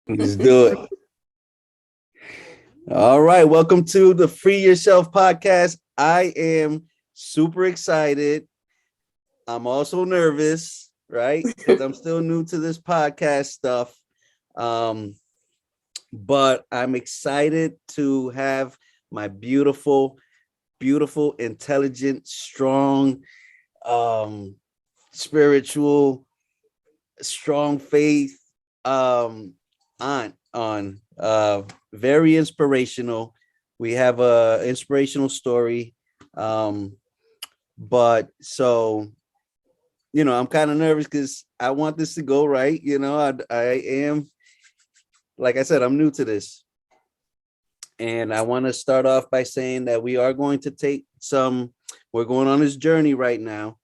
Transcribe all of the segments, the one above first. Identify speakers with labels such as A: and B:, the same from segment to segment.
A: Let's do it. All right. Welcome to the Free Yourself podcast. I am super excited. I'm also nervous, right? Because I'm still new to this podcast stuff. Um, but I'm excited to have my beautiful, intelligent, strong, um, spiritual, strong faith aunt on. Very inspirational. We have a inspirational story. But so I'm kind of nervous because I want this to go right. I am, like I said, I'm new to this. And I want to start off by saying that we are going to we're going on this journey right now.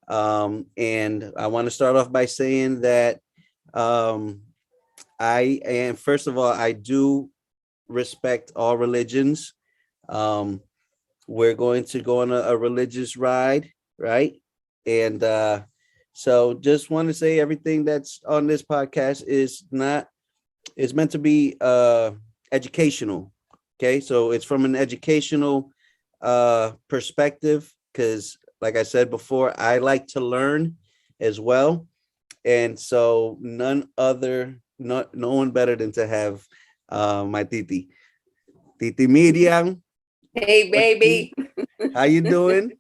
A: And I want to start off by saying that first of all, I do respect all religions. Um, we're going to go on a religious ride, right? And so just want to say everything that's on this podcast is meant to be educational. Okay, so it's from an educational perspective, because like I said before, I like to learn as well. And so no one better than to have my Titi Myriam.
B: Hey, baby.
A: How you doing?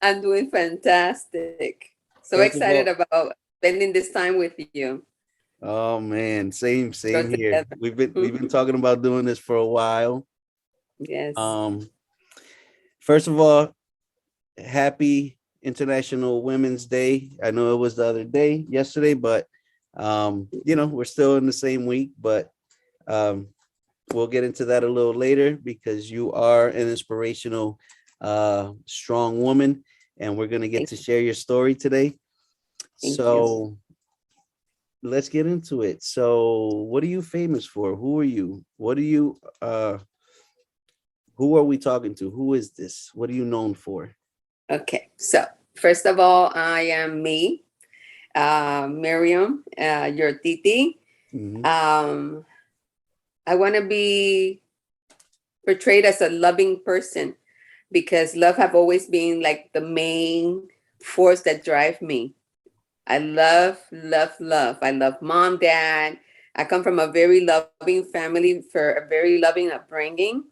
B: I'm doing fantastic. So
A: First of
B: excited
A: all,
B: about spending this time with you.
A: oh man, same
B: Go
A: here.
B: together.
A: We've been talking about doing this for a while.
B: Yes.
A: Um, First of all, happy International Women's Day. I know it was the other day, yesterday, but we're still in the same week, but um we'll get into that a little later because you are an inspirational, strong woman, and we're gonna get
B: Thank,
A: to share your story today.
B: thank you.
A: So let's get into it. So what are you famous for? Who are you? Who are we talking to? Who is this? What are you known for?
B: Okay. So, first of all, I am me, Myriam, your titi.
A: Mhm.
B: Um, I want to be portrayed as a loving person because love have always been like the main force that drive me. I love, love, love. I love mom, dad. I come from a very loving family for a very loving upbringing.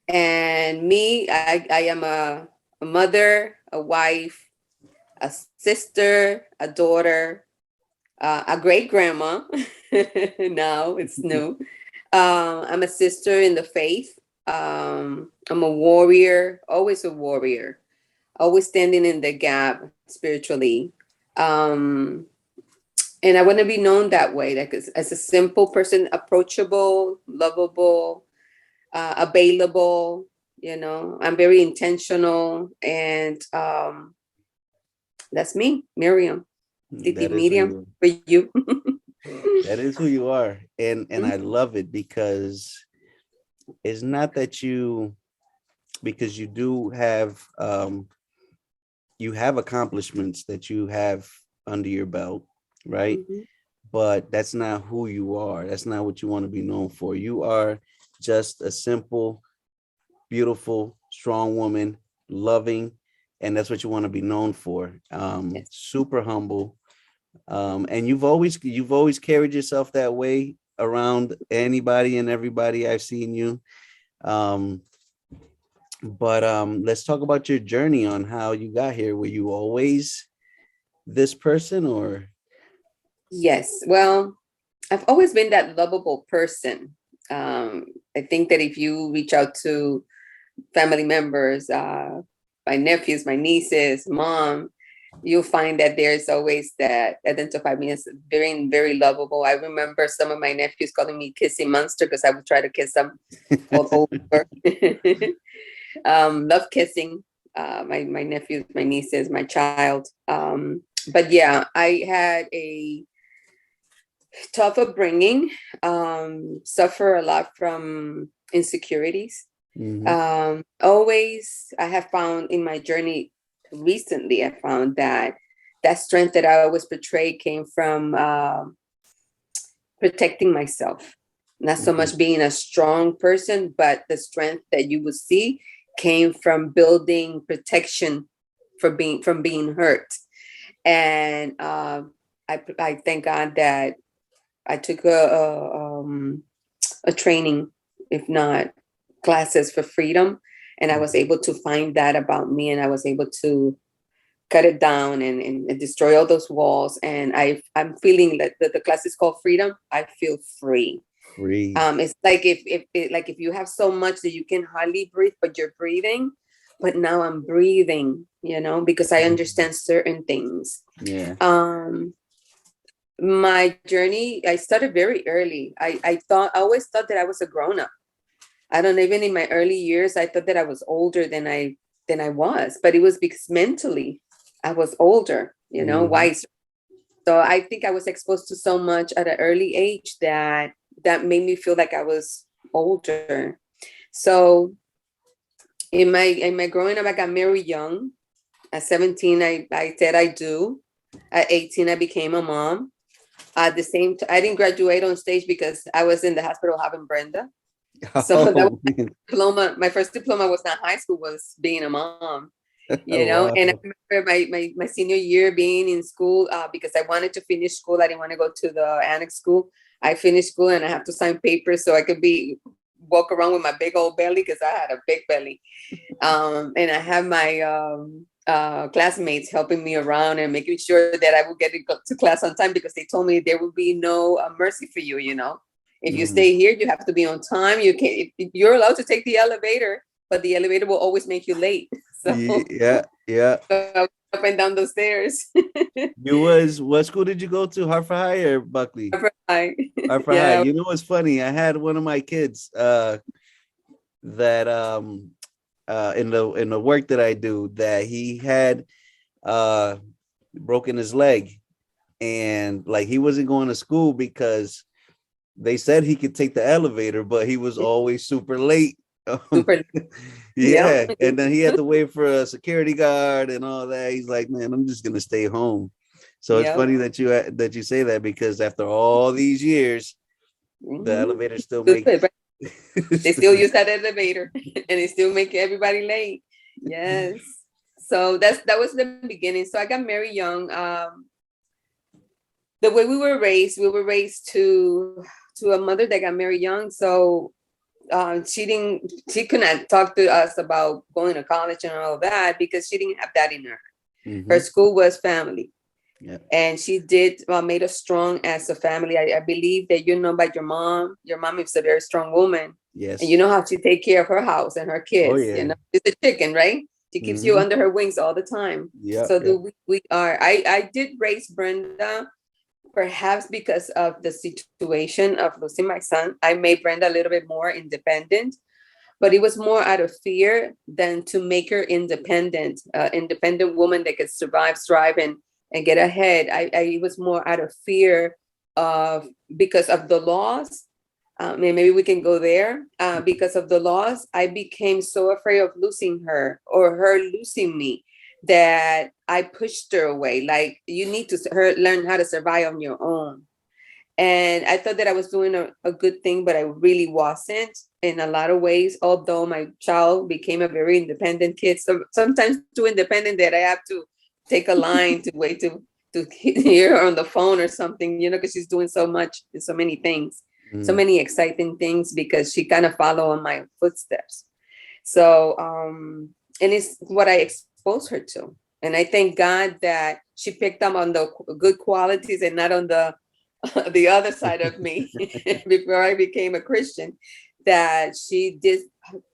B: And me, I am a mother, a wife, a sister, a daughter, a great grandma. Now it's new. I'm a sister in the faith. I'm a warrior, always a warrior, always standing in the gap spiritually. Um, and I want to be known that way, like as a simple person, approachable, lovable, available. I'm very intentional, and that's me, Myriam, Titi
A: That is who
B: Myriam
A: you
B: for you.
A: are. And I love it because it's not that because you do have you have accomplishments that you have under your belt, right?
B: Mhm.
A: But that's not who you are. That's not what you want to be known for. You are just a simple, beautiful, strong woman, loving, and that's what you want to be known for.
B: Yes.
A: Super humble. And you've always carried yourself that way around anybody and everybody I've seen you. Um, but let's talk about your journey on how you got here. Were you always this person, or
B: Yes. Well, I've always been that lovable person. Um, I think that if you reach out to family members, my nephews, my nieces, mom, you'll find that there's always that identify me as very, very lovable. I remember some of my nephews calling me Kissy Monster because I would try to kiss them all over. Love kissing my nephews, my nieces, my child. But yeah, I had a tough upbringing, suffer a lot from insecurities.
A: Mhm.
B: Always, I have found in my journey recently, I found that that strength that I always portrayed came from protecting myself. not so much being a strong person, but the strength that you would see came from building protection from being hurt. And I thank God that I took a training, if not classes for freedom, and I was able to find that about me, and I was able to cut it down and destroy all those walls. And I'm feeling that the class is called freedom. I feel free.
A: Free.
B: It's like if you have so much that you can hardly breathe, but you're breathing. But now I'm breathing, because I understand certain things.
A: Yeah.
B: My journey, I started very early. I always thought that I was a grown-up. I don't know, even in my early years, I thought that I was older than I was, but it was because mentally I was older, wiser. So I think I was exposed to so much at an early age that made me feel like I was older. So in my growing up, I got married young. At 17, I said I do. At 18, I became a mom. At the same time, I didn't graduate on stage because I was in the hospital having Brenda. So that was my diploma. My first diploma was not high school, was being a mom.
A: Wow.
B: And I remember my senior year being in school because I wanted to finish school. I didn't want to go to the annex school. I finished school and I have to sign papers so I could walk around with my big old belly, because I had a big belly. And I have my classmates helping me around and making sure that I would get to class on time, because they told me there will be no mercy for you. If you stay here, you have to be on time. You're allowed to take the elevator, but the elevator will always make you late. So
A: yeah.
B: so I went up and down those stairs.
A: What school did you go to? Hartford High or Buckley?
B: Hartford High.
A: Hartford High. You know what's funny? I had one of my kids that in the work that I do, that he had broken his leg, and like he wasn't going to school because they said he could take the elevator, but he was always super late.
B: Super.
A: Yeah. And then he had to wait for a security guard and all that. He's like, man, I'm just gonna stay home. So it's funny that you say that, because after all these years, the elevator still makes
B: they still use that elevator and they still make everybody late. Yes. So that was the beginning. So I got married young. The way we were raised to a mother that got married young. So she could not talk to us about going to college and all that, because she didn't have that in her. Her school was family. Yeah. And she made us strong as a family. I believe that by your mom is a very strong woman.
A: Yes.
B: And you know how she take care of her house and her kids.
A: Oh, yeah.
B: It's a chicken, right? She keeps you under her wings all the time.
A: Yeah.
B: So we are. I did raise Brenda, perhaps because of the situation of losing my son. I made Brenda a little bit more independent, but it was more out of fear than to make her independent woman that could survive, strive, and get ahead. I was more out of fear because of the laws. And maybe we can go there. Because of the laws, I became so afraid of losing her or her losing me that I pushed her away. Like, you need to learn how to survive on your own. And I thought that I was doing a good thing, but I really wasn't in a lot of ways, although my child became a very independent kid. So sometimes too independent that I have to take a line to wait to hear her on the phone or something, because she's doing so much, so many things, so many exciting things, because she kind of follow in my footsteps. So, and it's what I exposed her to. And I thank God that she picked up on the good qualities and not on the other side of me before I became a Christian, that she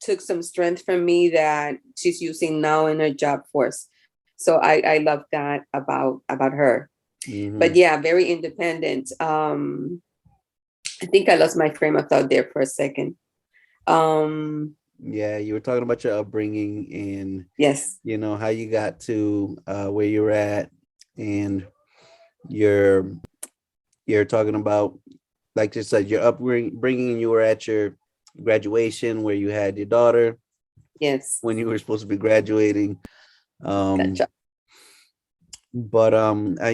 B: took some strength from me that she's using now in her job force. So I love that about her. But yeah, very independent. I think I lost my frame of thought there for a second.
A: Yeah, you were talking about your upbringing and
B: yes,
A: how you got to where you're at, and you're talking about, like you said, your upbringing. You were at your graduation where you had your daughter.
B: Yes,
A: when you were supposed to be graduating.
B: Gotcha.
A: But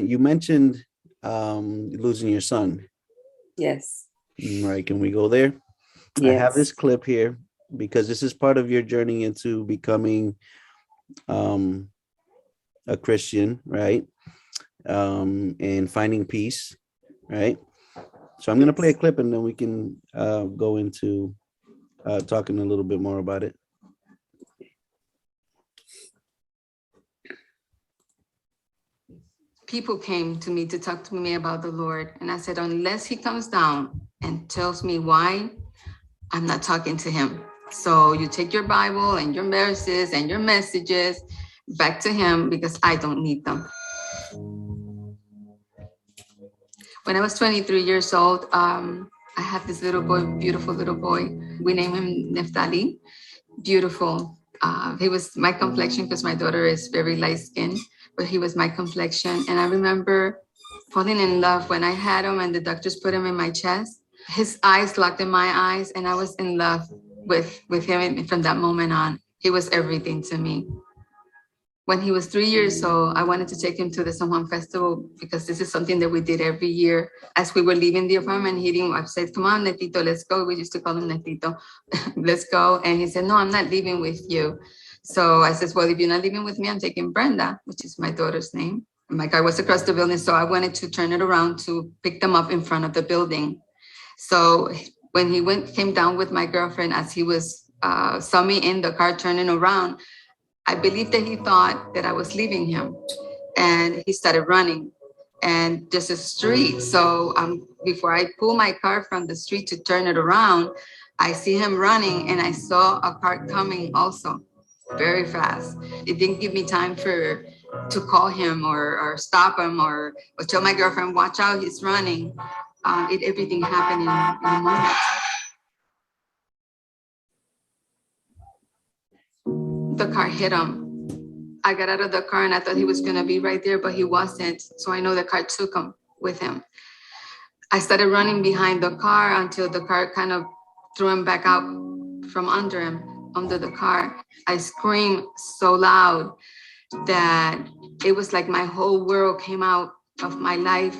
A: you mentioned losing your son.
B: Yes.
A: All right, can we go there? I have this
B: Yes.
A: clip here because this is part of your journey into becoming um, a Christian, right? And finding peace, right? So I'm going to play a
B: Yes.
A: clip and then we can go into talking a little bit more about it.
C: People came to me to talk to me about the Lord. And I said, unless he comes down and tells me why, I'm not talking to him. So you take your Bible and your verses and your messages back to him because I don't need them. When I was 23 years old, I had this little boy, beautiful little boy. We named him Neftali. Beautiful. He was my complexion because my daughter is very light skinned, but he was my complexion. And I remember falling in love when I had him and the doctors put him in my chest. His eyes locked in my eyes, and I was in love with him. And from that moment on, he was everything to me. When he was 3 years old, I wanted to take him to the San Juan Festival because this is something that we did every year. As we were leaving the apartment, I said, come on, Netito, let's go. We used to call him Netito. Let's go. And he said, no, I'm not leaving with you. So I said, well, if you're not leaving with me, I'm taking Brenda, which is my daughter's name. And my car was across the building, so I wanted to turn it around to pick them up in front of the building. So when he came down with my girlfriend, as he was saw me in the car turning around, I believe that he thought that I was leaving him, and he started running, and there's a street. So before I pull my car from the street to turn it around, I see him running, and I saw a car coming also very fast. It didn't give me time to call him or stop him or tell my girlfriend, watch out, he's running. Everything happened in a moment. The car hit him. I got out of the car and I thought he was going to be right there, but he wasn't. So I know the car took him with him. I started running behind the car until the car kind of threw him back out from under him, under the car. I screamed so loud that it was like my whole world came out of my life,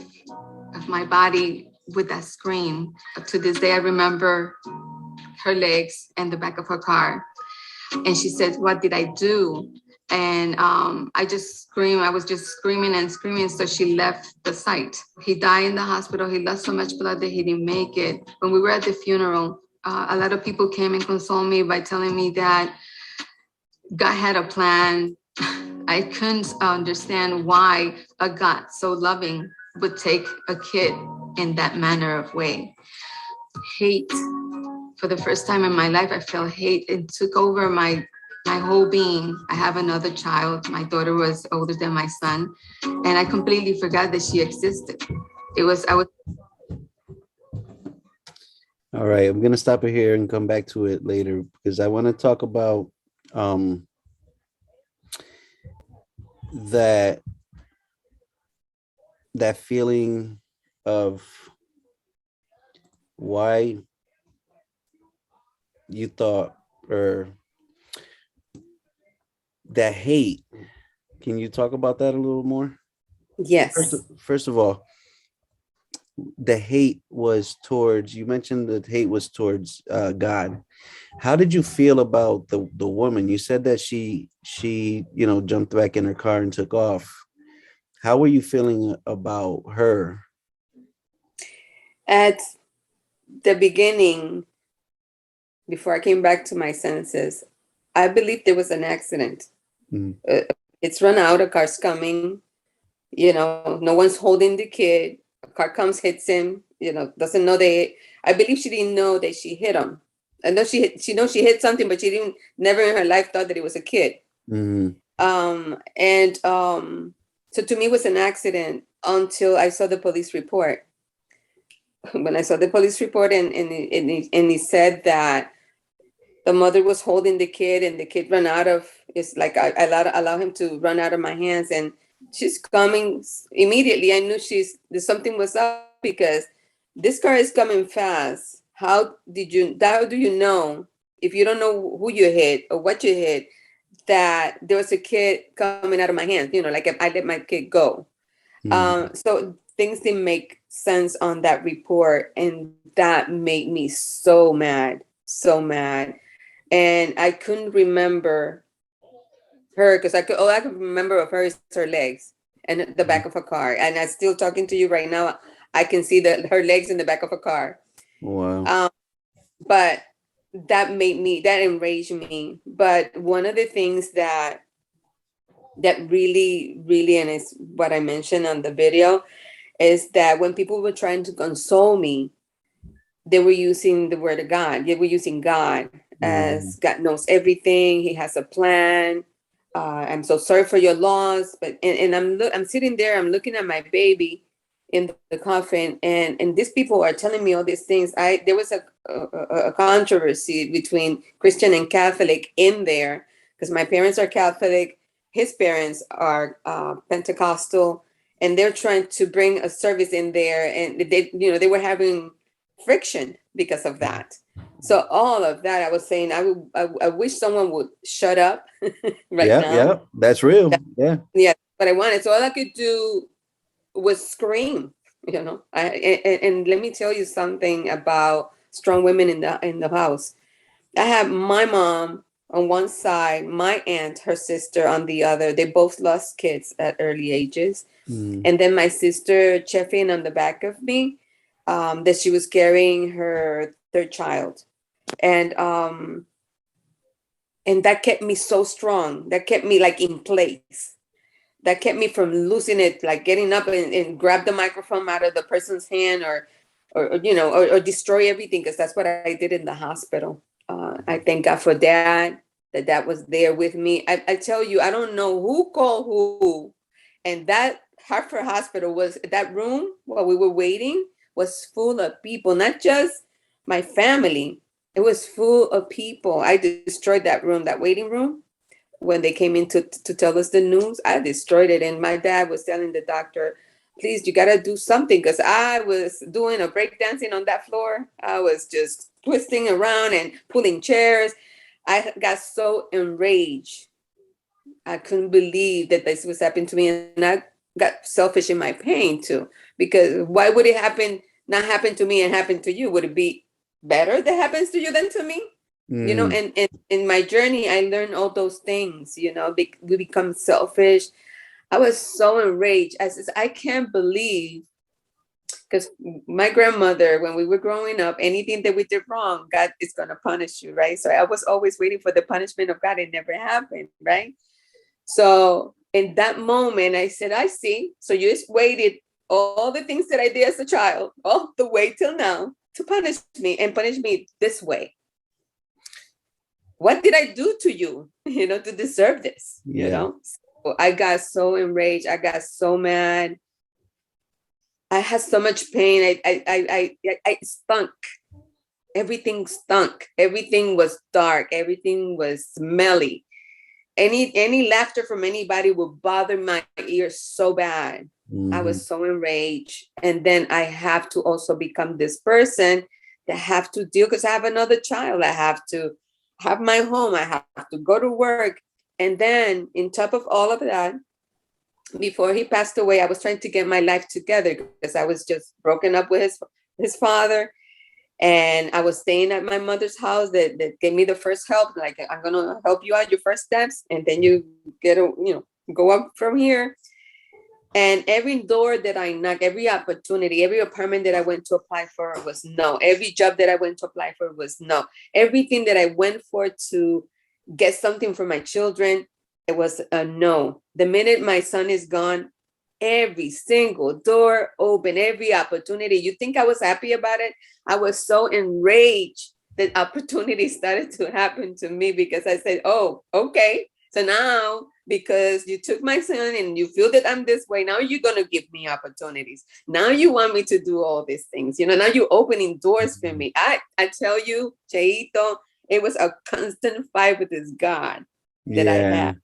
C: of my body with that scream. To this day, I remember her legs and the back of her car. And she said, what did I do? And I just screamed. I was just screaming and screaming. So she left the site. He died in the hospital. He lost so much blood that he didn't make it. When we were at the funeral, a lot of people came and consoled me by telling me that God had a plan. I couldn't understand why a God so loving would take a kid in that manner of way. Hate. For the first time in my life, I felt hate. It took over my whole being. I have another child. My daughter was older than my son, and I completely forgot that she existed. I was.
A: All right, I'm going to stop it here and come back to it later because I want to talk about that feeling of why you thought, or that hate. Can you talk about that a little more?
B: Yes.
A: First of all, the hate was towards, you mentioned that hate was towards God. How did you feel about the woman? You said that she jumped back in her car and took off. How were you feeling about her?
B: At the beginning, before I came back to my senses, I believed there was an accident.
A: Mm.
B: It's run out, a car's coming, no one's holding the kid. A car comes, hits him, doesn't know I believe she didn't know that she hit him. I know she knows she hit something, but she didn't, never in her life thought that it was a kid.
A: Mm-hmm.
B: So to me, it was an accident until I saw the police report. When I saw the police report and he said that the mother was holding the kid and the kid ran out of, it's like I allow him to run out of my hands, and she's coming immediately. I knew there's something was up because this car is coming fast. How do you know, if you don't know who you hit or what you hit, that there was a kid coming out of my hands, like I let my kid go.
A: Mm-hmm.
B: So things didn't make sense on that report, and that made me so mad, so mad. And I couldn't remember her because all I could remember of her is her legs and the back of a car. And I'm still talking to you right now. I can see her legs in the back of a car.
A: Wow.
B: But that enraged me. But one of the things that really, really, and it's what I mentioned on the video, is that when people were trying to console me, they were using the word of God. They were using God as God knows everything. He has a plan. I'm so sorry for your loss. But and I'm sitting there. I'm looking at my baby in the coffin, and these people are telling me all these things. There was a controversy between Christian and Catholic in there because my parents are Catholic. His parents are Pentecostal, and they're trying to bring a service in there, and they were having friction because of that. So all of that, I was saying, I wish someone would shut up right now.
A: Yeah, that's real. Yeah,
B: but I wanted. So all I could do was scream. And let me tell you something about strong women in the house. I have my mom on one side, my aunt, her sister on the other. They both lost kids at early ages. And then my sister checking on the back of me, that she was carrying her third child. And that kept me so strong. That kept me like in place. That kept me from losing it, like getting up and grab the microphone out of the person's hand or destroy everything, because that's what I did in the hospital. I thank God for that was there with me. I tell you, I don't know who called who. And that Hartford Hospital that room while we were waiting was full of people, not just my family. It was full of people. I destroyed that room, that waiting room. When they came in to tell us the news, I destroyed it. And my dad was telling the doctor, please, you got to do something, because I was doing a breakdancing on that floor. I was just twisting around and pulling chairs. I got so enraged. I couldn't believe that this was happening to me. And I got selfish in my pain too, because why would it not happen to me and happen to you? Would it be better that happens to you than to me? And in my journey, I learned all those things. We become selfish. I was so enraged. I can't believe, because my grandmother, when we were growing up, anything that we did wrong, God is going to punish you, right? So I was always waiting for the punishment of God. It never happened, right? So in that moment, I said, I see. So you just waited all the things that I did as a child, all the way till now, to punish me, and punish me this way. What did I do to you, to deserve this? So I got so enraged. I got so mad. I had so much pain. I stunk. Everything stunk. Everything was dark. Everything was smelly. Any laughter from anybody would bother my ears so bad. I was so enraged. And then I have to also become this person that have to deal, because I have another child. I have to have my home. I have to go to work. And then on top of all of that, before he passed away, I was trying to get my life together, because I was just broken up with his father. And I was staying at my mother's house that gave me the first help. Like, I'm going to help you out your first steps. And then you go up from here. And every door that I knocked, every opportunity, every apartment that I went to apply for was no. Every job that I went to apply for was no. Everything that I went for to get something for my children, it was a no. The minute my son is gone, every single door open, every opportunity. You think I was happy about it? I was so enraged that opportunities started to happen to me, because I said, oh, okay. So now, because you took my son and you feel that I'm this way, now you're going to give me opportunities. Now you want me to do all these things. Now you're opening doors for me. I tell you, Cheito, it was a constant fight with this God that I had.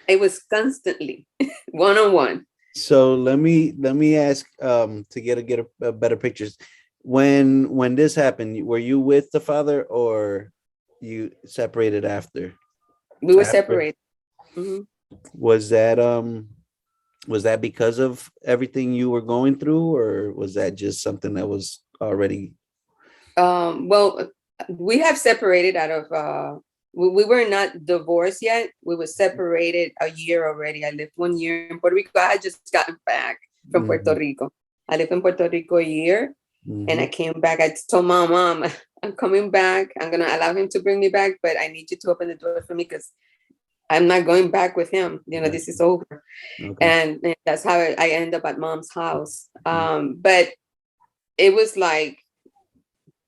B: It was constantly one-on-one.
A: So let me ask, to get a better pictures. When this happened, were you with the father, or you separated after?
B: We were separated.
A: Was that Was that because of everything you were going through, or was that just something that was already?
B: Well, we have separated out of, we were not divorced yet. We were separated a year already. I lived 1 year in Puerto Rico. I had just gotten back from Puerto
A: Mhm,
B: Rico. I lived in Puerto Rico a year, and I
A: mhm,
B: came back. I told my mom, I'm coming back. I'm going to allow him to bring me back, but I need you to open the door for me because I'm not going back with him. This
A: gotcha.
B: is over.
A: Okay.
B: And that's how I end up at mom's house.
A: Mm,
B: But it was like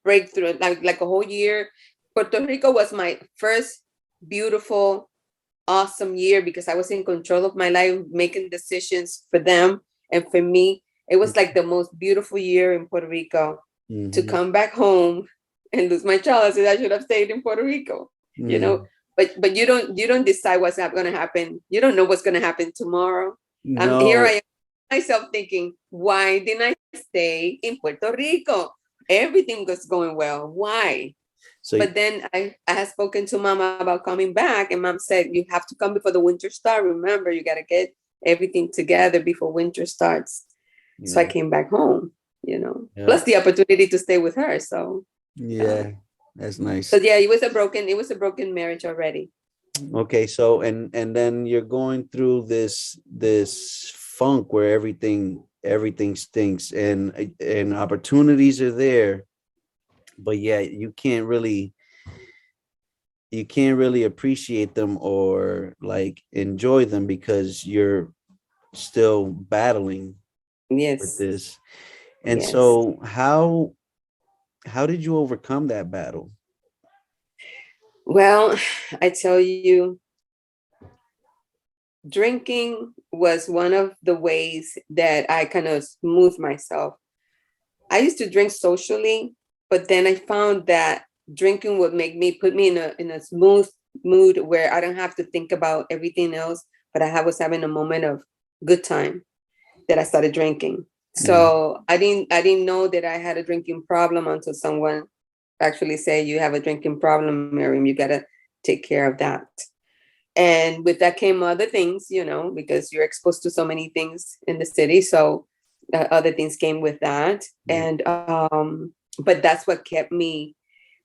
B: breakthrough, like a whole year. Puerto Rico was my first beautiful, awesome year because I was in control of my life, making decisions for them and for me. It was like the most beautiful year in Puerto Rico. To
A: mhm,
B: come back home and lose my child, I said I should have stayed in Puerto Rico. You know,
A: mhm.
B: but you don't decide what's going to happen. You don't know what's going to happen tomorrow. Here I
A: No.
B: am myself thinking, why didn't I stay in Puerto Rico? Everything was going well. Why?
A: So
B: But then I had spoken to mama about coming back, and mom said, you have to come before the winter starts. Remember, you got to get everything together before winter starts. So I
A: yeah,
B: came back home,
A: yeah,
B: plus the opportunity to stay with her. So, uh,
A: yeah. That's
B: so
A: nice.
B: yeah, it was a broken marriage already.
A: Okay, so and then you're going through this funk where everything stinks, and opportunities are there, but yeah, you can't really appreciate them or like enjoy them because you're still battling with
B: Yes,
A: this. And
B: yes.
A: so how did you overcome that battle?
B: Well, I tell you, drinking was one of the ways that I kind of smooth myself. I used to drink socially, but then I found that drinking would put me in a smooth mood where I don't have to think about everything else, but was having a moment of good time that I started drinking.
A: Mm,
B: So I didn't know that I had a drinking problem until someone actually said, you have a drinking problem, Miriam, you gotta take care of that. And with that came other things, because you're exposed to so many things in the city. So other things came with that.
A: yeah.
B: And but that's what kept me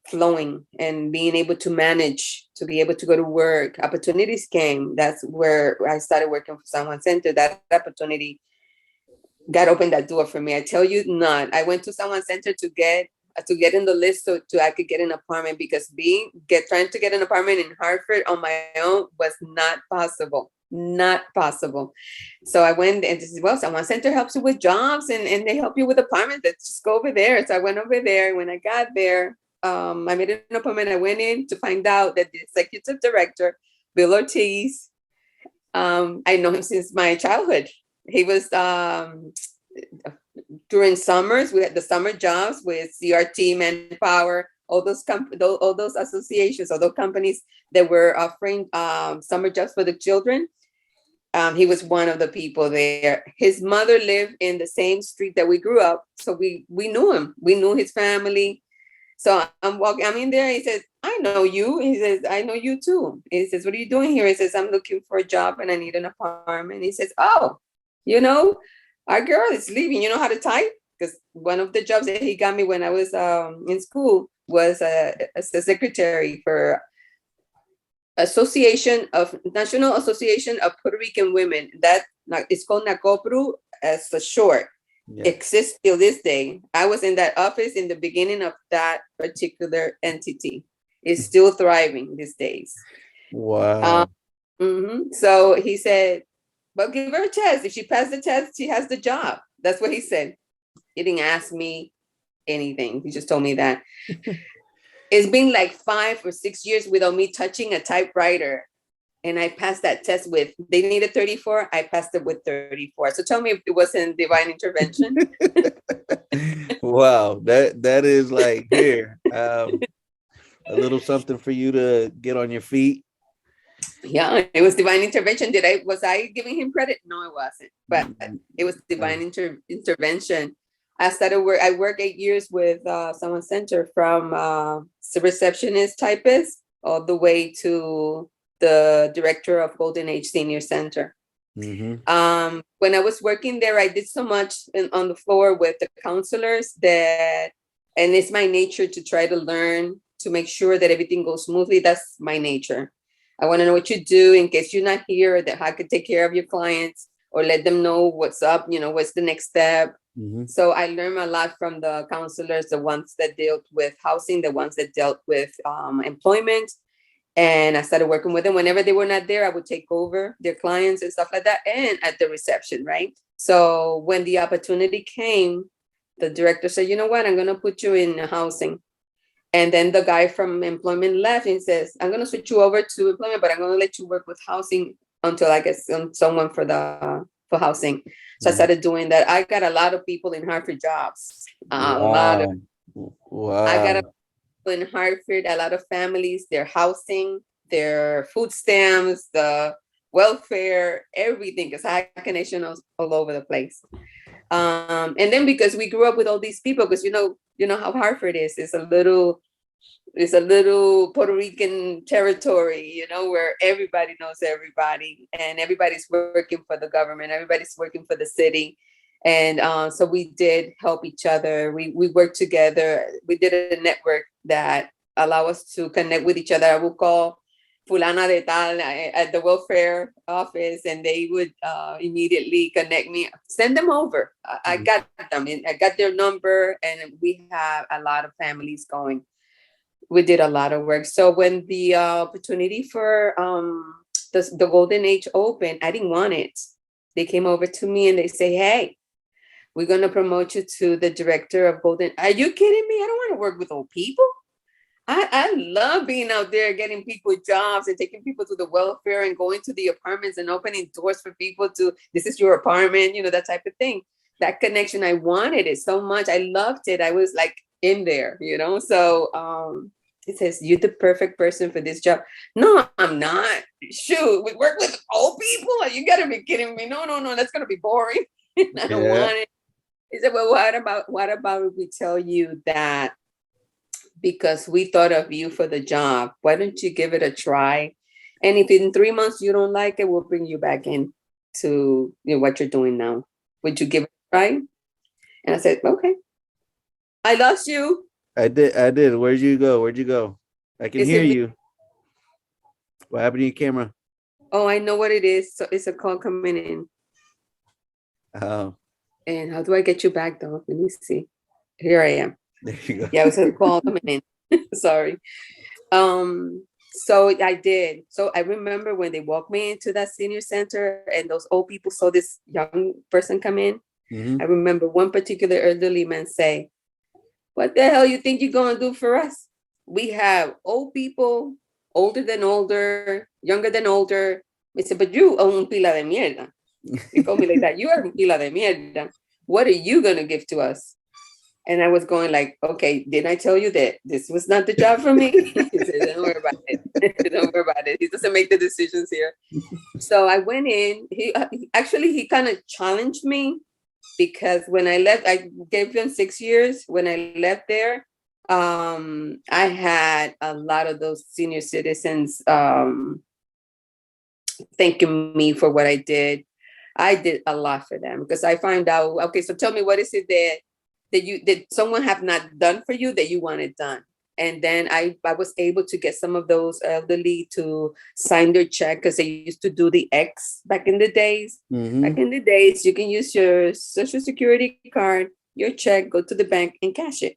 B: flowing and being able to manage, to be able to go to work. Opportunities came. That's where I started working for someone center. That opportunity God opened that door for me. I tell you not. I went to someone center to get in the list so I could get an apartment, because trying to get an apartment in Hartford on my own was not possible. Not possible. So I went and this is, well, someone center helps you with jobs, and they help you with apartments. Let's just go over there. So I went over there. When I got there, I made an appointment. I went in to find out that the executive director, Bill Ortiz, I know him since my childhood. He was during summers. We had the summer jobs with CRT, Manpower, all those associations, all those companies that were offering summer jobs for the children. He was one of the people there. His mother lived in the same street that we grew up, so we knew him. We knew his family. So I'm in there. He says, I know you. He says, I know you too. He says, what are you doing here? He says, I'm looking for a job and I need an apartment. He says, oh, you know, our girl is leaving. You know how to type? Because one of the jobs that he got me when I was in school was as a secretary for National Association of Puerto Rican Women. That it's called NACOPRU as a short.
A: Yeah.
B: Exists till this day. I was in that office in the beginning of that particular entity. It's still thriving these days. Um,
A: Wow.
B: So he said, "But give her a test. If she passed the test, she has the job." That's what he said. He didn't ask me anything. He just told me that. It's been like 5 or 6 years without me touching a typewriter. And I passed that test they needed 34. I passed it with 34. So tell me if it wasn't divine intervention.
A: Wow, that is like here, a little something for you to get on your feet.
B: Yeah, it was divine intervention. Was I giving him credit? No, I wasn't. But it was divine intervention. I worked 8 years with someone center from receptionist typist all the way to the director of Golden Age Senior Center. When I was working there, I did so much on the floor with the counselors that, and it's my nature to try to learn to make sure that everything goes smoothly. That's my nature. I want to know what you do in case you're not here, that I could take care of your clients or let them know what's up, what's the next step. So I learned a lot from the counselors, the ones that dealt with housing, the ones that dealt with employment. And I started working with them. Whenever they were not there, I would take over their clients and stuff like that, and at the reception, right? So when the opportunity came, the director said, you know what, I'm going to put you in housing. And then the guy from employment left and says, I'm going to switch you over to employment, but I'm going to let you work with housing until I get someone for housing. So I started doing that. I got a lot of people in Hartford jobs. A lot of, I got in Hartford, a lot of families, their housing, their food stamps, the welfare, everything, because I have connections all over the place. And then because we grew up with all these people, because you know how Hartford is. It's a little Puerto Rican territory, where everybody knows everybody and everybody's working for the government, everybody's working for the city. And so we did help each other. We worked together. We did a network that allow us to connect with each other. I would call fulana de tal at the welfare office, and they would immediately connect me, send them over. I got them, and I got their number, and we have a lot of families going. We did a lot of work. So when the opportunity for the Golden Age opened, I didn't want it. They came over to me and they say, hey, we're going to promote you to the director of Golden. Are you kidding me? I don't want to work with old people. I love being out there, getting people jobs and taking people to the welfare and going to the apartments and opening doors for people to, this is your apartment, that type of thing. That connection, I wanted it so much. I loved it. I was like in there, So it says, you're the perfect person for this job. No, I'm not. Shoot, we work with old people? You got to be kidding me. No, that's going to be boring. I don't want it. He said, well, what about if we tell you that because we thought of you for the job, why don't you give it a try? And if in 3 months you don't like it, we'll bring you back in to what you're doing now. Would you give it a try? And I said, okay. I lost you.
A: I did. Where'd you go? I can hear you. What happened to your camera?
B: Oh, I know what it is. So it's a call coming in.
A: Oh.
B: And how do I get you back though? Let me see. Here I am.
A: There you go.
B: Yeah, it was a call coming in. Sorry. So I did. So I remember when they walked me into that senior center and those old people saw this young person come in. I remember one particular elderly man say, what the hell you think you're going to do for us? We have old people, older than older, younger than older. I said, but you are un pila de mierda. He told me like that. You are un pila de mierda. What are you going to give to us? And I was going like, okay, didn't I tell you that this was not the job for me? He said, don't worry about it. Don't worry about it. He doesn't make the decisions here. So I went in. He kind of challenged me because when I left, I gave him 6 years. When I left there, I had a lot of those senior citizens thanking me for what I did. I did a lot for them because I found out, okay, so tell me, what is it that someone have not done for you that you want it done? And then I was able to get some of those elderly to sign their check because they used to do the X back in the days. Back in the days, you can use your Social Security card, your check, go to the bank and cash it.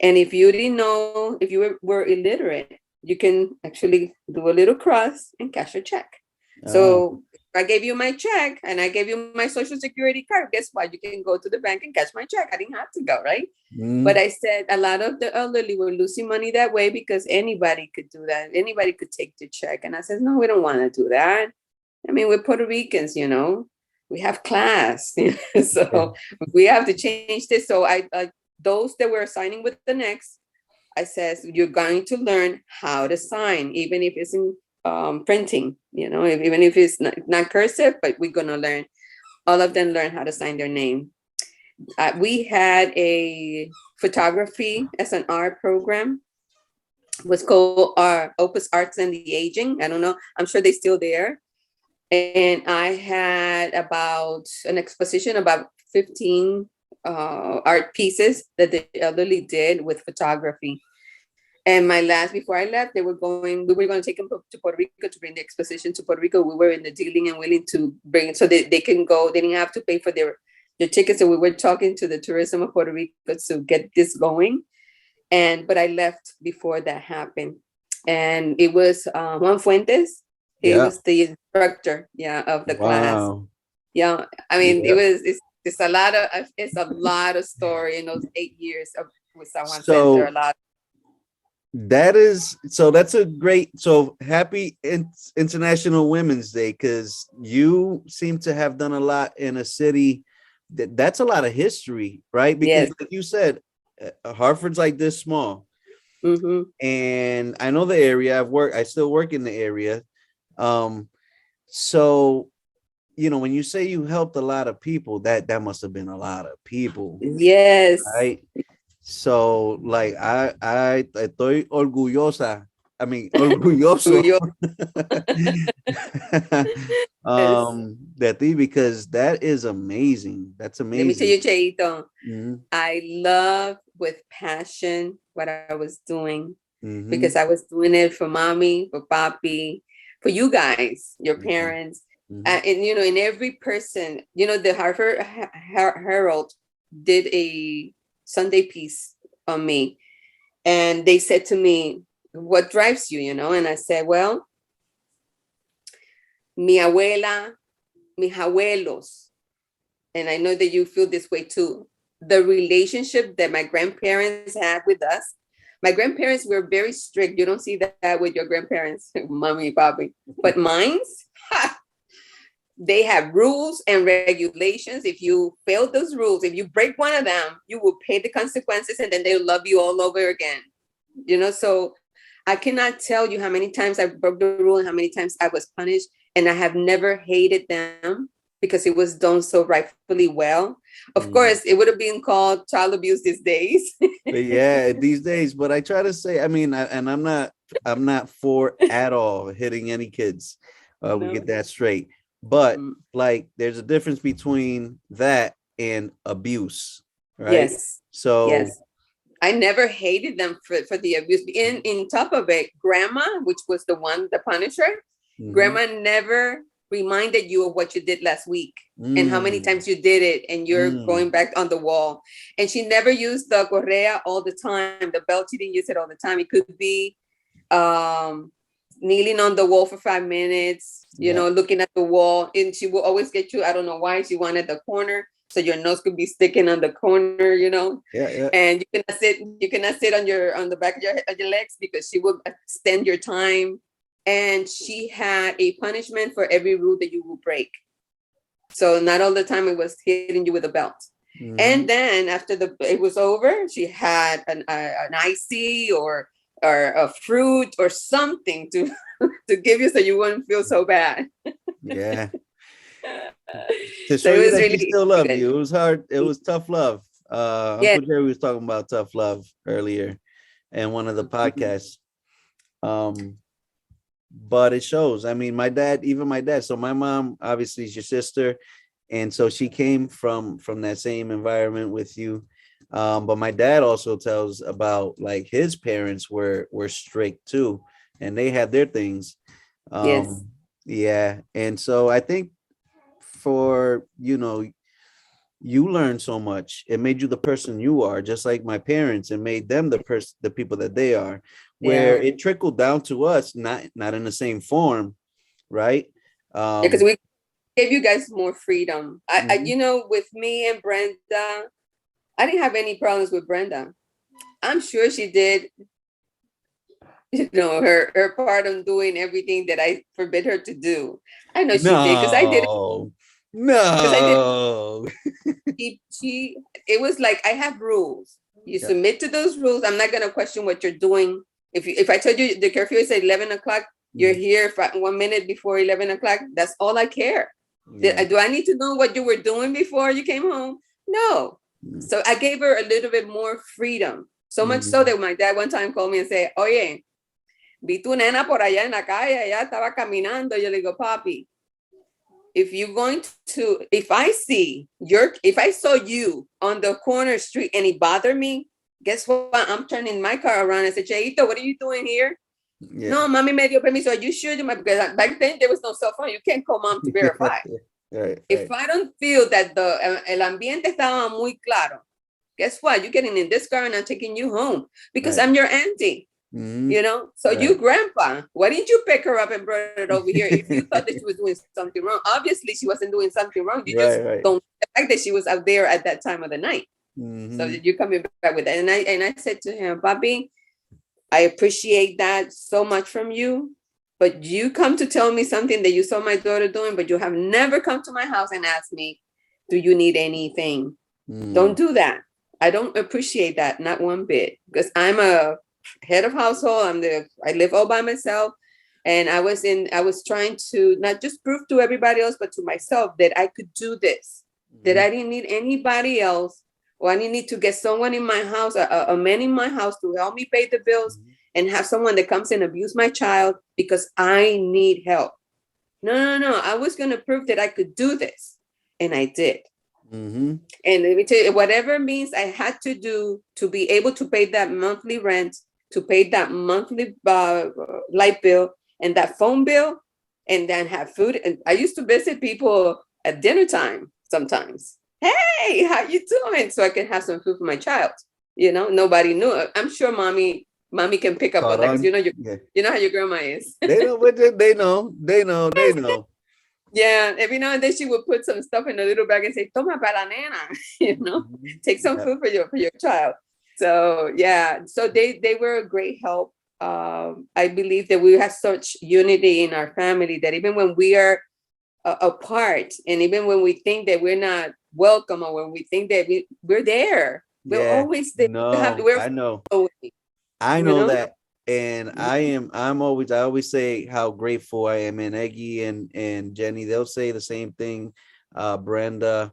B: And if you didn't know, if you were illiterate, you can actually do a little cross and cash your check. So I gave you my check and I gave you my Social Security card. Guess what? You can go to the bank and cash my check. I didn't have to go, right? But I said a lot of the elderly were losing money that way because anybody could do that. Anybody could take the check. And I said, no, we don't want to do that. I mean, we're Puerto Ricans, we have class. So we have to change this. So I those that were signing with the next, I says, you're going to learn how to sign, even if it's in printing, even if it's not cursive, but we're going to learn. All of them learn how to sign their name. We had a photography as an art program. It was called Opus Arts and the Aging. I don't know. I'm sure they're still there. And I had about an exposition about 15 art pieces that the elderly did with photography. And before I left, we were going to take them to Puerto Rico to bring the exposition to Puerto Rico. We were in the dealing and willing to bring it so that they can go. They didn't have to pay for their tickets. So we were talking to the tourism of Puerto Rico to get this going. But I left before that happened. And it was Juan Fuentes. He was the instructor, of the class.
A: Wow.
B: Yeah, I mean, it's a lot of story in those 8 years with San Juan Center. A lot.
A: That's a great, happy International Women's Day, because you seem to have done a lot in a city that's a lot of history, right? Because like you said, Hartford's like this small.
B: Mm-hmm.
A: And I know the area. I still work in the area. So, when you say you helped a lot of people, that must have been a lot of people.
B: Yes.
A: Right. So, like, I estoy orgullosa. I mean, orgulloso. That thing, because that is amazing. That's amazing.
B: Let me tell you, Cheito,
A: mm-hmm.
B: I love with passion what I was doing,
A: mm-hmm.
B: because I was doing it for mommy, for papi, for you guys, your
A: mm-hmm.
B: parents.
A: Mm-hmm.
B: And in every person, the Hartford Herald did a Sunday piece on me, and they said to me, what drives you, and I said, well, mi abuela, mis abuelos, and I know that you feel this way too, the relationship that my grandparents had with us. My grandparents were very strict. You don't see that with your grandparents, mommy, papi, but mine's, they have rules and regulations. If you fail those rules, if you break one of them, you will pay the consequences, and then they'll love you all over again. So I cannot tell you how many times I broke the rule and how many times I was punished, and I have never hated them because it was done so rightfully well. Of course, it would have been called child abuse these days.
A: These days. But I try to say, I mean, I'm not for at all hitting any kids. We get that straight. But like, there's a difference between that and abuse, right?
B: Yes.
A: So
B: yes. I never hated them for the abuse. In top of it, grandma, which was the Punisher, grandma never reminded you of what you did last week and how many times you did it, and you're going back on the wall. And she never used the correa all the time. The belt, she didn't use it all the time. It could be kneeling on the wall for 5 minutes, looking at the wall, and she will always get you. I don't know why she wanted the corner, so your nose could be sticking on the corner, and you cannot sit on the back of your legs, because she will extend your time. And she had a punishment for every rule that you will break. So not all the time it was hitting you with a belt. And then after it was over, she had an icy or a fruit or something to give you, so you wouldn't feel so bad.
A: Yeah. To show you that really, she still loved you. It was hard. It was tough love. Uncle Jerry was talking about tough love earlier in one of the podcasts. But it shows. I mean, my dad. So my mom obviously is your sister, and so she came from that same environment with you. But my dad also tells about, like, his parents were strict too, and they had their things.
B: Yes.
A: Yeah. And so I think for, you learned so much. It made you the person you are, just like my parents. It made them the people that they are, where it trickled down to us, not in the same form. Right.
B: Because we gave you guys more freedom. I with me and Brenda, I didn't have any problems with Brenda. I'm sure she did, her part on doing everything that I forbid her to do. I know she did, because I did it.
A: No.
B: It was like, I have rules. You submit to those rules. I'm not going to question what you're doing. If I told you the curfew is at 11 o'clock, you're here 1 minute before 11 o'clock. That's all I care. Do I need to know what you were doing before you came home? No. So I gave her a little bit more freedom. So much so that my dad one time called me and said, oye, vi tu nena por allá en la calle, ella estaba caminando. Yo le digo, papi, if you're going to, if I saw you on the corner street and it bothered me, guess what? I'm turning my car around and say, Cheito, what are you doing here?
A: Yeah.
B: No, mommy me dio permiso. Are you sure? Because back then there was no cell phone. You can't call mom to verify.
A: Right,
B: If
A: right.
B: I don't feel that el ambiente estaba muy claro, guess what? You're getting in this car and I'm taking you home because
A: Right.
B: I'm your auntie.
A: Mhm.
B: You know, so
A: Right.
B: you grandpa, why didn't you pick her up and brought it over here if you thought that she was doing something wrong? Obviously she wasn't doing something wrong. You just
A: Right, right.
B: don't like the fact that she was out there at that time of the night. So
A: Mhm.
B: you're coming back with that. And I said to him, Bobby, I appreciate that so much from you, but you come to tell me something that you saw my daughter doing, but you have never come to my house and asked me, do you need anything? Don't do that. I don't appreciate that, not one bit, because I'm a head of household. I live all by myself. And I was trying to not just prove to everybody else, but to myself that I could do this, that I didn't need anybody else, or I didn't need to get someone in my house, a man in my house to help me pay the bills and have someone that comes and abuse my child because I need help. No. I was going to prove that I could do this. And I did.
A: Mhm.
B: And let me tell you, whatever means I had to do to be able to pay that monthly rent, to pay that monthly light bill and that phone bill, and then have food. And I used to visit people at dinner time sometimes. Hey, how you doing? So I can have some food for my child. You know, nobody knew. I'm sure mommy can pick up on
A: Caught
B: that because
A: on. Yeah.
B: you know how your grandma is.
A: They know what they know. They know. They know.
B: Yeah, every now and then she would put some stuff in a little bag and say, "Toma para la nena," you know,
A: Mhm.
B: take some
A: Yeah.
B: food for your child. So yeah, so they were a great help. I believe that we have such unity in our family that even when we are apart, and even when we think that we're not welcome, or when we think that we're there, we're
A: Yeah.
B: always there.
A: No,
B: We're
A: I know.
B: away,
A: I
B: you
A: know
B: know.
A: that. And I always say how grateful I am. And Eggy and Jenny, they'll say the same thing. Brenda,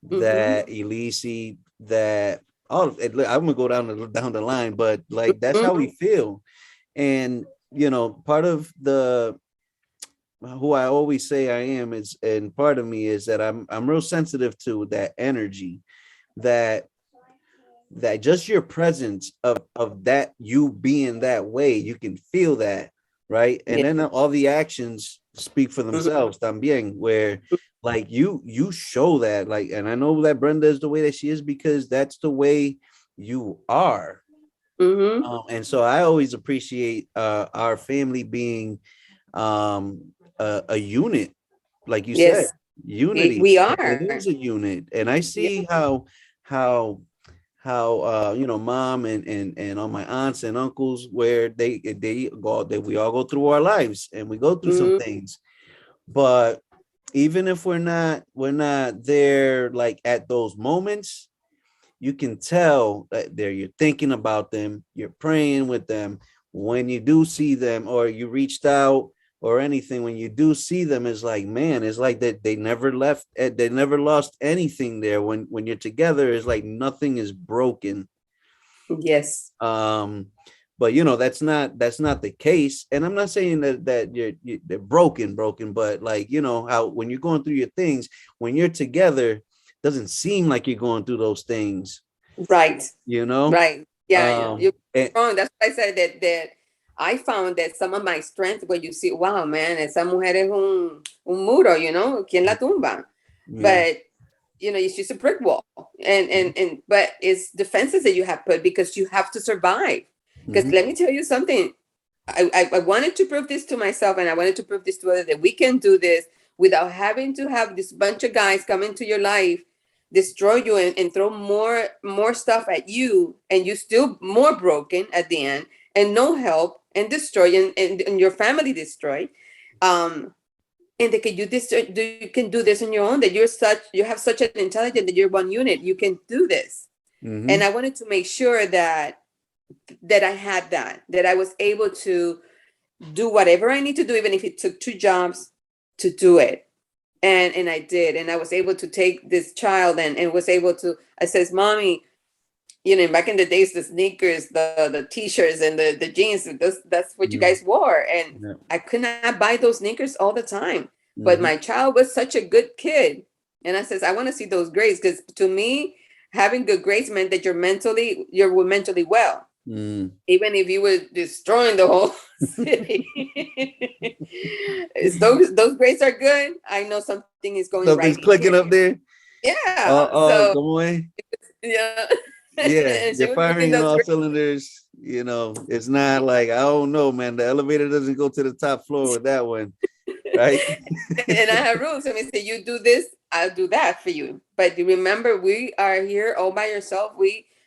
B: Mm-hmm.
A: that Elise, that I'm gonna go down the line, but like that's how we
B: Mm-hmm.
A: feel. And part of the who I always say I am is, and part of me is that I'm real sensitive to that energy, that just your presence of that, you being that way, you can feel that, right? And
B: Yeah.
A: then all the actions speak for
B: Mm-hmm.
A: themselves también, where like you show that, like, and I know that Brenda is the way that she is because that's the way you are.
B: Mm-hmm.
A: And so I always appreciate our family being a unit, like you said,
B: Yes,
A: unity.
B: we
A: It
B: are.
A: is a unit, and I
B: Yeah.
A: see how mom and all my aunts and uncles, where we all go through our lives and we go through some
B: Mm-hmm.
A: things, but even if we're not there like at those moments, you can tell that you're thinking about them, you're praying with them. When you do see them, or you reached out or anything, when you do see them, it's like, man, it's like that they never left, they never lost anything there. When you're together, it's like nothing is broken.
B: Yes.
A: um but that's not the case, and I'm not saying that they're broken, but like, how when you're going through your things, when you're together, doesn't seem like you're going through those things,
B: Right.
A: you know
B: Right. Yeah, you're
A: and,
B: wrong. That's why I said that I found that some of my strength, where you see, wow, man, esa mujer es un muro, you know, ¿quién la tumba?
A: yeah.
B: But it's just a brick wall. And but it's defenses that you have put because you have to survive. Because
A: Mhm.
B: let me tell you something. I wanted to prove this to myself, and I wanted to prove this to others, that we can do this without having to have this bunch of guys come into your life, destroy you, and throw more stuff at you, and you still more broken at the end, and no help, and destroy, and your family destroyed. And that you can do this on your own, that you have such an intelligence, that you're one unit, you can do this. And
A: Mhm.
B: I wanted to make sure that I had that I was able to do whatever I need to do, even if it took 2 jobs to do it. And I did. And I was able to take this child and was able to, I says, Mommy, back in the days, the sneakers, the t-shirts and the jeans, that's what you
A: Mhm.
B: guys wore. And
A: Yeah.
B: I could not buy those sneakers all the time. but my child was such a good kid. And I says, I want to see those grades, because to me, having good grades meant that you're mentally well.
A: Mm.
B: Even if you were destroying the whole city. Those grades are good. I know something is going
A: Something's
B: right
A: clicking
B: here.
A: up there.
B: Yeah. So
A: Come on.
B: yeah.
A: Yeah,
B: And she
A: you're
B: was getting
A: firing on
B: those
A: all
B: grades.
A: cylinders. You know, it's not like, I don't know, man. The elevator doesn't go to the top floor with that one, right?
B: And I have rules. I mean, say you do this, I'll do that for you. But remember, we are here all by yourself.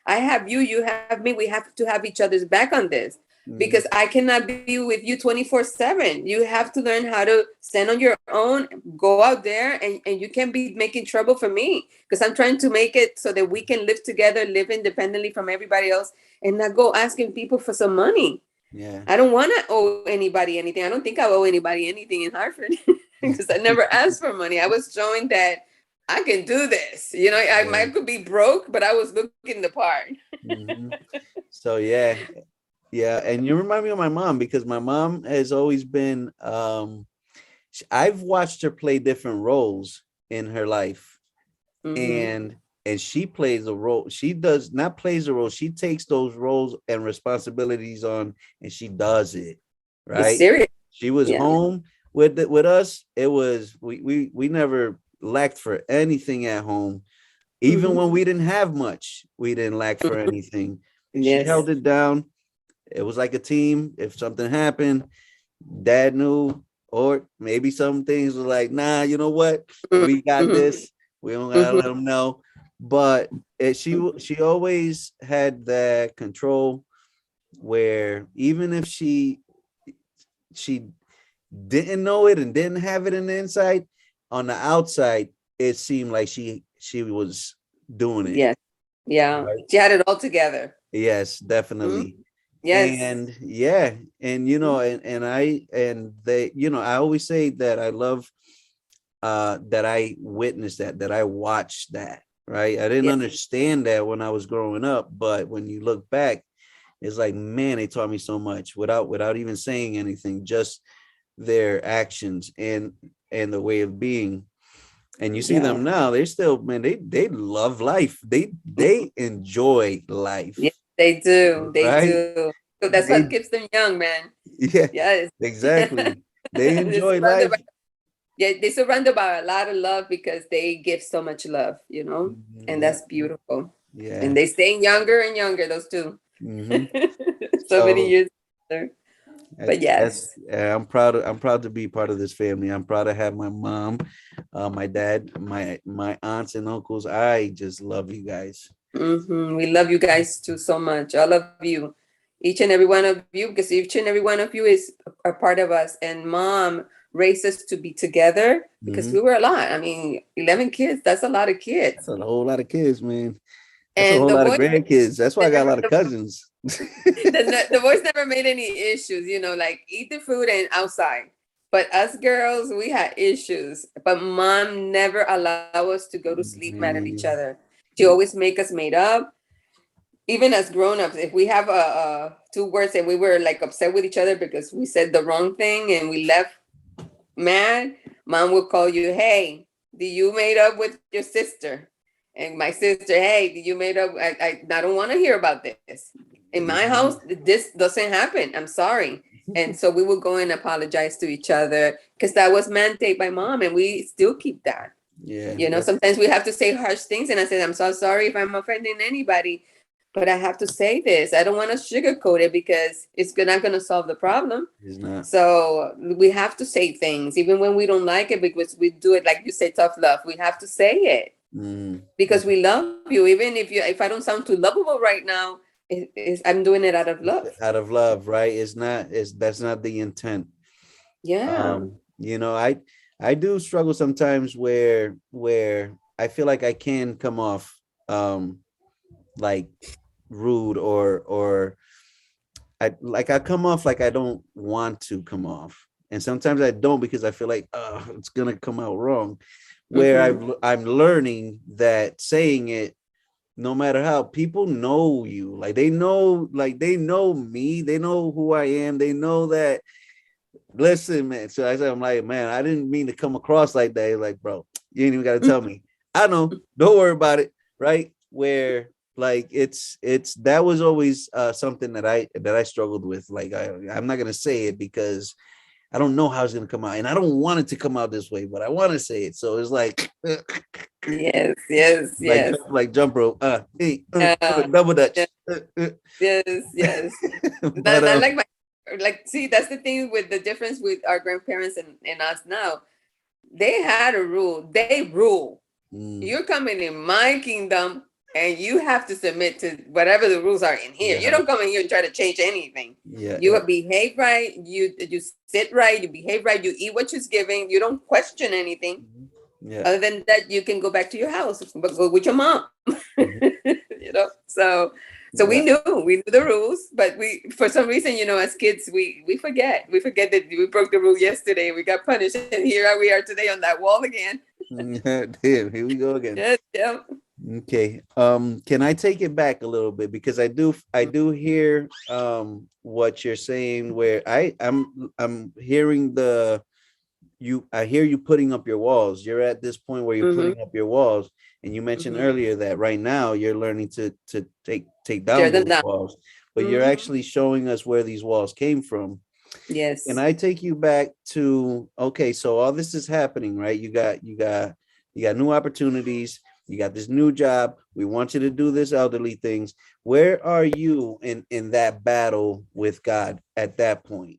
B: I have you, you have me. We have to have each other's back on this,
A: Mhm.
B: because I cannot be with you 24/7. You have to learn how to stand on your own, go out there, and you can be making trouble for me, because I'm trying to make it so that we can live together, live independently from everybody else, and not go asking people for some money.
A: Yeah.
B: I don't want to owe anybody anything. I don't think I owe anybody anything in Hartford, because I never asked for money. I was showing that I can do this. You know, I
A: Yeah.
B: might could be broke, but I was looking the part.
A: Mhm. So yeah, and you remind me of my mom, because my mom has always been. I've watched her play different roles in her life, and she plays a role. She does not plays a role. She takes those roles and responsibilities on, and she does it
B: It's
A: right.
B: serious.
A: She was
B: Yeah.
A: home with us. It was we never lacked for anything at home. Even when we didn't have much, we didn't lack for anything. She
B: Yes.
A: held it down. It was like a team. If something happened, dad knew, or maybe some things were like, nah, you know what? We got this. We don't gotta let them know. But she always had that control, where even if she didn't know it and didn't have it in the inside, on the outside, it seemed like she was doing it.
B: Yes. Yeah.
A: Right?
B: She had it all together.
A: Yes, definitely.
B: Yes.
A: And yeah, and and they, I always say that I love that I witnessed that I watched that, right? I didn't
B: Yes.
A: understand that when I was growing up, but when you look back, it's like, man, they taught me so much without even saying anything, just their actions and the way of being. And you see
B: Yeah.
A: them now, they still, man, they love life. They enjoy life,
B: Yes, they do. They
A: right?
B: do. So that's
A: They
B: what keeps them young, man.
A: Yeah,
B: Yes.
A: exactly. They
B: They're
A: enjoy
B: surrounded
A: life.
B: by, yeah, they're surrounded by a lot of love, because they give so much love, and
A: Yeah,
B: that's beautiful.
A: yeah.
B: And they staying younger and younger, those two.
A: Hmm.
B: So many
A: So
B: years older. But
A: that's
B: yes.
A: I'm proud to be part of this family. I'm proud to have my mom, my dad, my aunts and uncles. I just love you guys.
B: We love you guys too so much. All of you, each and every one of you, because each and every one of you is a part of us. And mom raised us to be together, because
A: Hmm.
B: we were a lot. I mean, 11 kids, that's a lot of
A: That's
B: kids.
A: a whole lot of kids, man. That's a
B: And
A: whole
B: the
A: lot of
B: boys,
A: grandkids. That's why I got a lot of
B: the,
A: cousins.
B: the boys never made any issues, like eat the food and outside. But us girls, we had issues. But mom never allowed us to go to sleep mad at each
A: Man.
B: other. She always make us made up. Even as grown-ups, if we have two words and we were like upset with each other because we said the wrong thing and we left mad, mom will call you, hey, did you made up with your sister? And my sister, hey, did you made up? I don't want to hear about this. In my house, this doesn't happen. I'm sorry. And so we will go and apologize to each other, because that was mandated by mom, and we still keep that.
A: Yeah,
B: Sometimes we have to say harsh things, and I said, I'm so sorry if I'm offending anybody, but I have to say this. I don't want to sugarcoat it, because it's not going to solve the problem.
A: it's not.
B: So we have to say things, even when we don't like it, because we do it, like you say, tough love. We have to say it,
A: Mm.
B: because we love you. Even if I don't sound too lovable right now, I'm doing it out of love.
A: Out of love, right? That's not the intent.
B: Yeah.
A: I do struggle sometimes where I feel like I can come off like rude, or I come off like I don't want to come off, and sometimes I don't, because I feel like, oh, it's gonna come out wrong, where I'm learning that saying it, no matter how, people know you, like they know me, they know who I am, they know that listen, man. So I said, I'm like, man, I didn't mean to come across like that. He's like, bro, you ain't even got to tell me. I know. Don't worry about it. Right. Where like it's that was always something that I struggled with. Like I'm not gonna say it because I don't know how it's gonna come out, and I don't want it to come out this way, but I want to say it. So it's like
B: Yes, yes, yes.
A: like jump rope, hey,
B: Yeah,
A: double dutch.
B: yeah, yes, yes.
A: But
B: Not like see, that's the thing with the difference with our grandparents and us now. They had a rule. They rule.
A: mm,
B: You're coming in my kingdom and you have to submit to whatever the rules are in here. You
A: yeah,
B: don't come in here and try to change anything.
A: yeah,
B: You behave right, you sit right, you behave right, you eat what you're giving, you don't question anything.
A: yeah.
B: Other than that, you can go back to your house, but go with your mom.
A: Mhm.
B: So we
A: Yeah.
B: knew the rules, but we for some reason, as kids, we forget that we broke the rule yesterday, we got punished, and here we are today on that wall again.
A: Damn, here we go again.
B: Yes, yeah.
A: Okay. Can I take it back a little bit because I do hear what you're saying where I'm hearing I hear you putting up your walls. You're at this point where you're
B: Mhm.
A: putting up your walls, and you mentioned
B: Mhm.
A: earlier that right now you're learning to take
B: Tear
A: down
B: them
A: those
B: down.
A: walls, but you're
B: Mhm.
A: actually showing us where these walls came from.
B: Yes.
A: And I take you back to, okay, so all this is happening, right? You got new opportunities, you got this new job. We want you to do this elderly things. Where are you in that battle with God at that point?